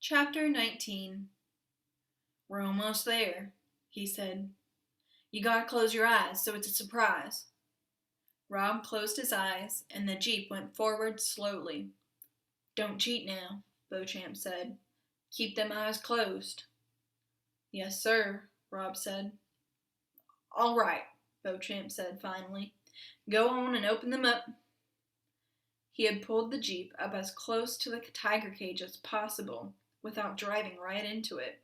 Chapter 19. We're almost there, he said. You gotta close your eyes so it's a surprise. Rob closed his eyes, and the Jeep went forward slowly. Don't cheat now, Beauchamp said. Keep them eyes closed. Yes, sir, Rob said. All right, Beauchamp said finally. Go on and open them up. He had pulled the Jeep up as close to the tiger cage as possible without driving right into it.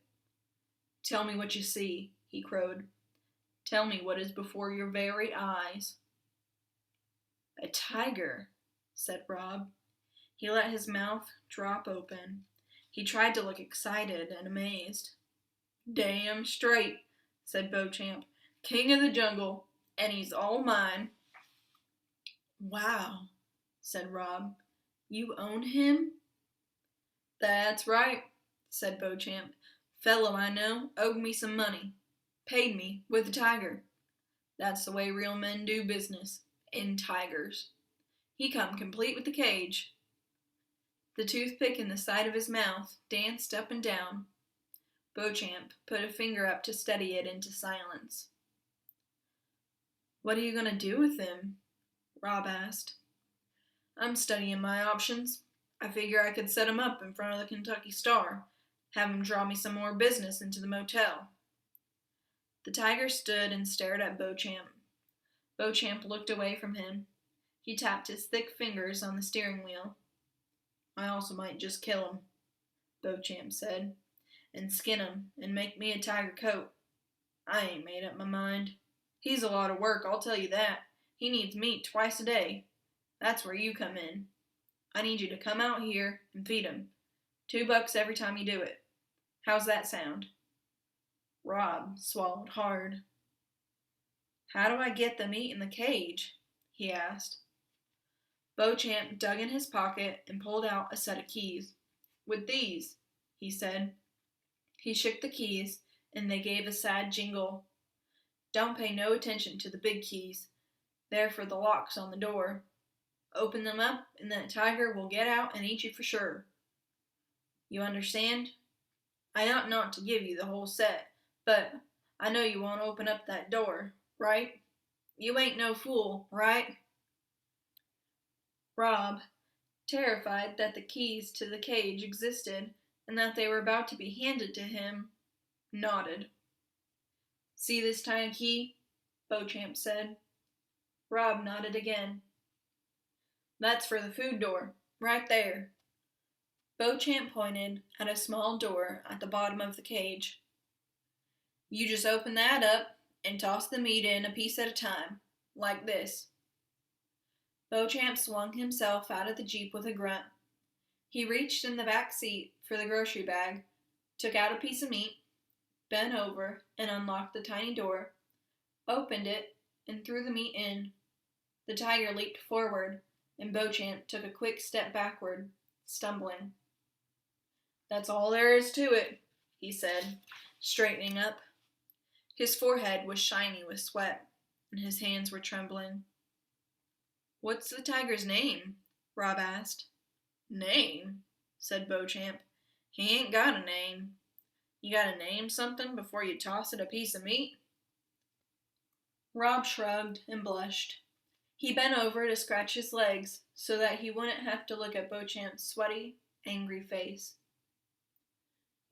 Tell me what you see, he crowed. Tell me what is before your very eyes. A tiger, said Rob. He let his mouth drop open. He tried to look excited and amazed. Damn straight, said Beauchamp. King of the jungle, and he's all mine. Wow, said Rob. You own him? That's right, said Beauchamp. Fellow I know owed me some money. Paid me with a tiger. That's the way real men do business. In tigers. He come complete with the cage. The toothpick in the side of his mouth danced up and down. Beauchamp put a finger up to steady it into silence. What are you going to do with him? Rob asked. I'm studying my options. I figure I could set him up in front of the Kentucky Star, have him draw me some more business into the motel. The tiger stood and stared at Beauchamp. Beauchamp looked away from him. He tapped his thick fingers on the steering wheel. I also might just kill him, Beauchamp said, and skin him and make me a tiger coat. I ain't made up my mind. He's a lot of work, I'll tell you that. He needs meat twice a day. That's where you come in. I need you to come out here and feed him. $2 every time you do it. How's that sound? Rob swallowed hard. How do I get the meat in the cage? He asked. Beauchamp dug in his pocket and pulled out a set of keys. With these, he said. He shook the keys, and they gave a sad jingle. Don't pay no attention to the big keys. They're for the locks on the door. Open them up, and that tiger will get out and eat you for sure. You understand? I ought not to give you the whole set, but I know you won't open up that door, right? You ain't no fool, right? Rob, terrified that the keys to the cage existed and that they were about to be handed to him, nodded. See this tiny key? Beauchamp said. Rob nodded again. That's for the food door, right there. Beauchamp pointed at a small door at the bottom of the cage. You just open that up and toss the meat in a piece at a time, like this. Beauchamp swung himself out of the Jeep with a grunt. He reached in the back seat for the grocery bag, took out a piece of meat, bent over and unlocked the tiny door, opened it, and threw the meat in. The tiger leaped forward, and Beauchamp took a quick step backward, stumbling. That's all there is to it, he said, straightening up. His forehead was shiny with sweat, and his hands were trembling. What's the tiger's name? Rob asked. Name? Said Beauchamp. He ain't got a name. You gotta name something before you toss it a piece of meat? Rob shrugged and blushed. He bent over to scratch his legs so that he wouldn't have to look at Beauchamp's sweaty, angry face.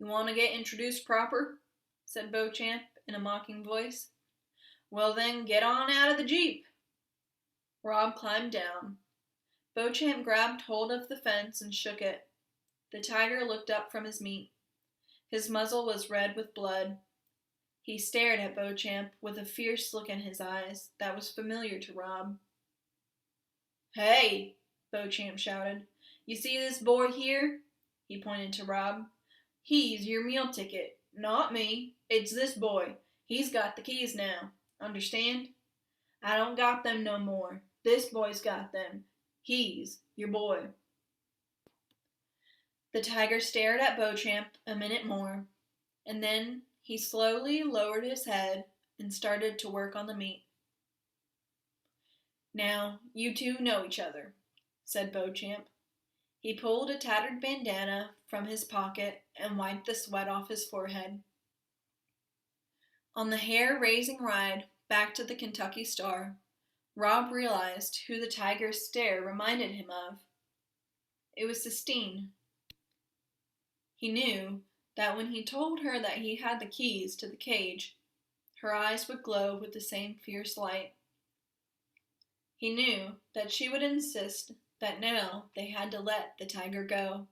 You want to get introduced proper? Said Beauchamp in a mocking voice. Well then, get on out of the Jeep. Rob climbed down. Beauchamp grabbed hold of the fence and shook it. The tiger looked up from his meat. His muzzle was red with blood. He stared at Beauchamp with a fierce look in his eyes that was familiar to Rob. Hey, Beauchamp shouted. You see this boy here? He pointed to Rob. He's your meal ticket, not me. It's this boy. He's got the keys now. Understand? I don't got them no more. This boy's got them. He's your boy. The tiger stared at Beauchamp a minute more, and then he slowly lowered his head and started to work on the meat. Now, you two know each other, said Beauchamp. He pulled a tattered bandana from his pocket and wiped the sweat off his forehead. On the hair-raising ride back to the Kentucky Star, Rob realized who the tiger's stare reminded him of. It was Sistine. He knew that when he told her that he had the keys to the cage, her eyes would glow with the same fierce light. He knew that she would insist that now they had to let the tiger go.